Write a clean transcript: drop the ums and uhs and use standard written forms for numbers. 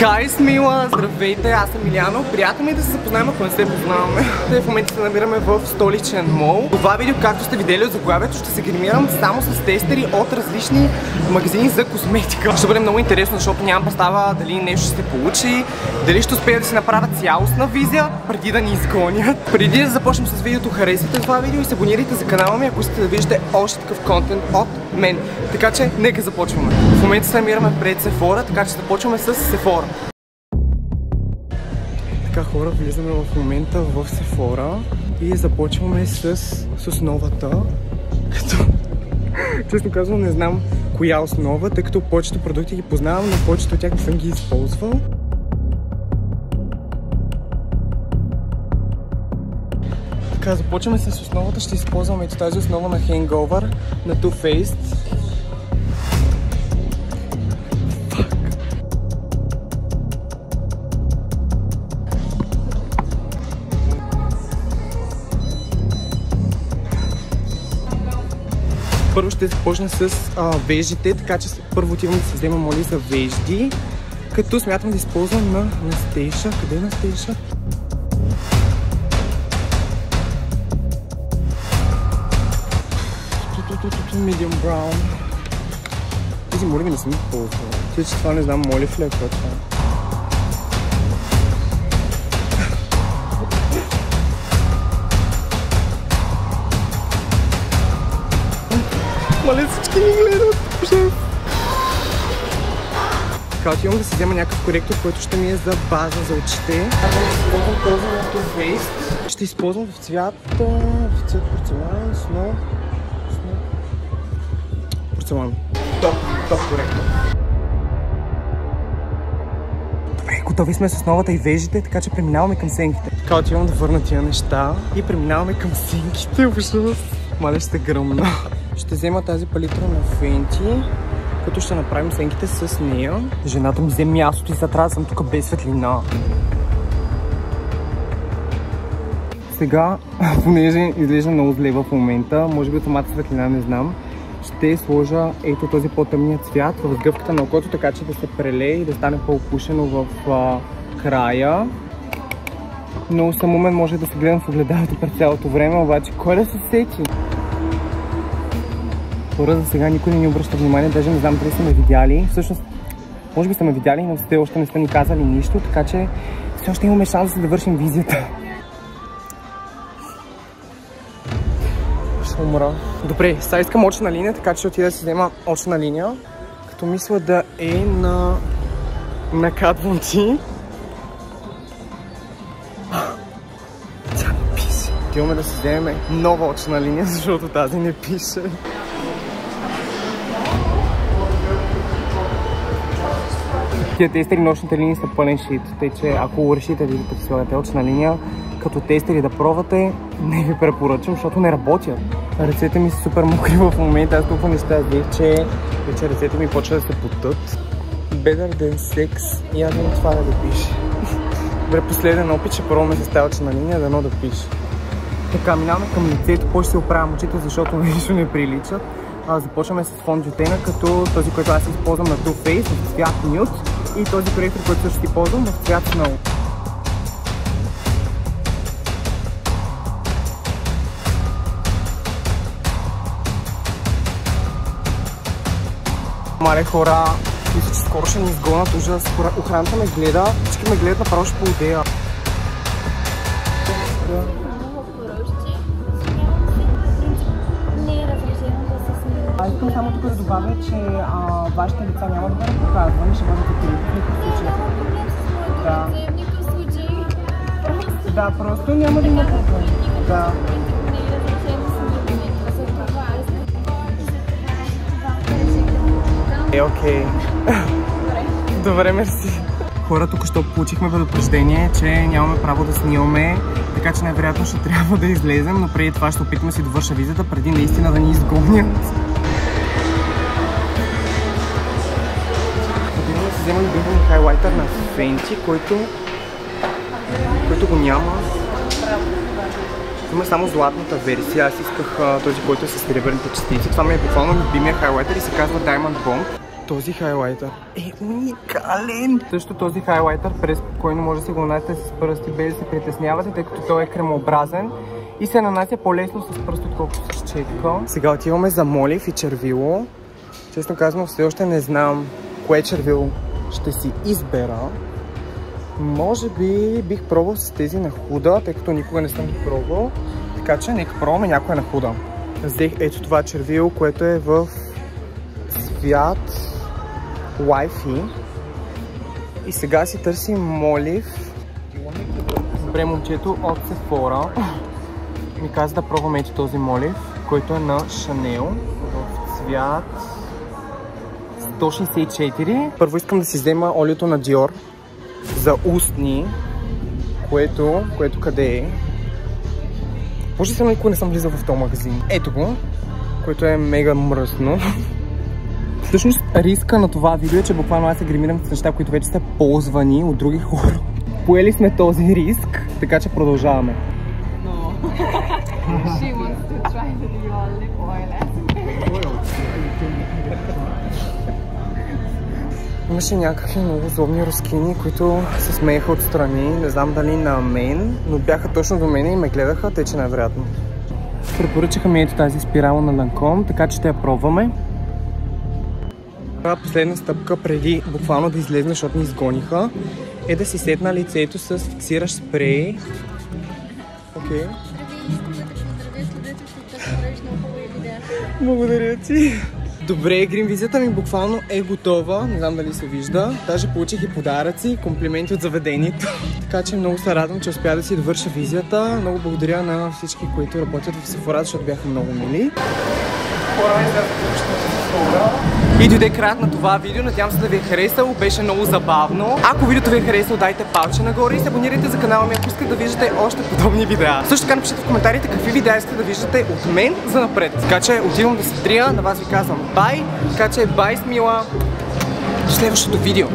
Хай, Смила! Здравейте, аз съм Миляно. Приятно ми е да се запознаем, ако не се познаваме. В момента се намираме в столичен мол. Това видео, както сте видели от заглавието, ще се гримирам само с тестери от различни магазини за косметика. Ще бъде много интересно, защото нямам представа дали нещо ще се получи, дали ще успея да си направя цялостна визия преди да ни изгонят. Преди да започнем с видеото, харесайте това видео и се абонирайте за канала ми, ако искате да виждате още такъв контент от мен. Така че, нека започваме. В момента се намираме пред Sephora, така че започваме с Sephora. Така, хора, влизаме в момента в Sephora и започваме с основата. Като, честно казвам, не знам коя основа, тъй като повечето продукти ги познавам, но повечето от тях не съм ги използвал. Така, започваме с основата. Ще използваме ето тази основа на Hangover на Too Faced. Първо ще започна с веждите, така че първо отивам да се взема моли за вежди, като смятам да използвам на Anastasia. Къде е Anastasia? Medium brown. Тези моли ми не съм използвал. Тъй, че това не знам моли в леко това. Мале, всички ми гледат. Така, отивам да си взема някакъв коректор, който ще ми е за база за очите. Аз ще използвам този на Too Faced. Ще използвам в цвят порцелан, сноу. Порцелан. Топ коректор. Добре, готови сме с основата и вежите, така че преминаваме към сенките. Така, отивам да върна тия неща и преминаваме към сенките. Ужас. Мале, ще гръмна. Ще взема тази палитра на Fenty, като ще направим сенките с нея. Жената ми взе мястото и сега трябва да съм тук без светлина. Сега, понеже изглежда много зле в момента, може би от самата светлина не знам, ще сложа ето този по-тъмния цвят в сгъвката на окото, така че да се прелее и да стане по-опушено в края. Но съм момент може да се гледам в огледалото през цялото време, обаче кой да се сети? Хора, за сега никой не ни обръща внимание, даже не знам дали са ме видяли. Всъщност, може би са ме видяли, но те още не са ни казали нищо, така че все още имаме шанс да вършим визията. Ще умра. Добре, сега искам очна линия, така че ще отида да си взема очна линия, като мисля да е на Kat Von D. Тя не пише. Отиваме да си вземем нова очна линия, защото тази не пише. Тия тестери нощните линии са пълен шит, тъй че ако решите да си слагате очна линия като тестери да пробвате, не ви препоръчам, защото не работят. Ръцете ми са супер мокри в момента, аз толкова неща взех, че вече ръцете ми почва да се потът. Better than sex, явно това да пише. Добре, последен опит ще пробваме с тази очна линия, дано да пише. Така, минаваме към лицето, после ще се оправям очите, защото нищо не приличат. Започваме с фондютена, като този, който аз използвам на Too Faced в цвят Nude и този коректор, който също използвам в цвят Snow. Мале, хора, мисля, че скоро ще ни изгонят, ужас. Охраната ме гледа, всички ме гледат направо ще поудея. Искам само тук да добавя, че вашите лица няма да бъдат показвани, ще бъдат открити в никакъв случай. Да. Да, просто няма да има проблем. Да. Окей. Добре, мерси. Хора, тук що получихме предупреждение, че нямаме право да снимаме, така че най-вероятно ще трябва да излезем, но преди това ще опитаме си довърша визата, преди наистина да ни изгонят. Отивам да си взема любимия хайлайтер на Fenty, който го няма. Има само златната версия, аз исках този, който е с сребърните частици. Това ми е буквално любимия хайлайтер и се казва Diamond Bomb. този хайлайтър е уникален. Също този хайлайтър спокойно може да си го нанасяте с пръсти, без да се притеснявате, тъй като той е кремообразен и се нанася по-лесно с пръсти, отколкото с четка. Сега отиваме за молив и червило. Честно казвам, все още не знам кое червило ще си избера. Може би бих пробвал с тези на худа, тъй като никога не съм ги пробвал. Така че нека пробваме някоя на худа. Взех ето това червило, което е в цвят Wi-Fi. И сега си търсим молив. Добре, момчето от Sephora ми каза да пробваме ето този молив, който е на Chanel в цвят 164. Първо искам да си взема олиото на Dior за устни, което къде е? Може съм никога не съм влизал в този магазин. Ето го, което е мега мръсно. Всъщност риска на това видео е, че буквално аз се гримирам с неща, които вече са ползвани от други хора. Поели сме този риск, така че продължаваме. Имаше някакви много злобни рускини, които се смееха отстрани. Не знам дали на мен, но бяха точно до мен и ме гледаха, тъй че най-вероятно. Препоръчаха ми ето тази спирала на Lancome, така че ще я пробваме. Последна стъпка преди буквално да излезна, защото ни изгониха, е да си сетна лицето с фиксиращ спрей. Окей. Благодаря ти. Добре, гримвизията ми буквално е готова, не знам дали се вижда. Даже получих и подаръци, комплименти от заведението. Така че много се радвам, че успя да си довърша визията. Много благодаря на всички, които работят в Sephora, защото бяха много мили. И дойде краят на това видео, надявам се да ви е харесало, беше много забавно. Ако видеото ви е харесало, дайте палче нагоре и се абонирайте за канала ми, ако искате да виждате още подобни видеа. Също така напишете в коментарите какви видеа искате да виждате от мен за напред. Така че отивам да се трия, на вас ви казвам бай, така че бай с мила, следващото видео.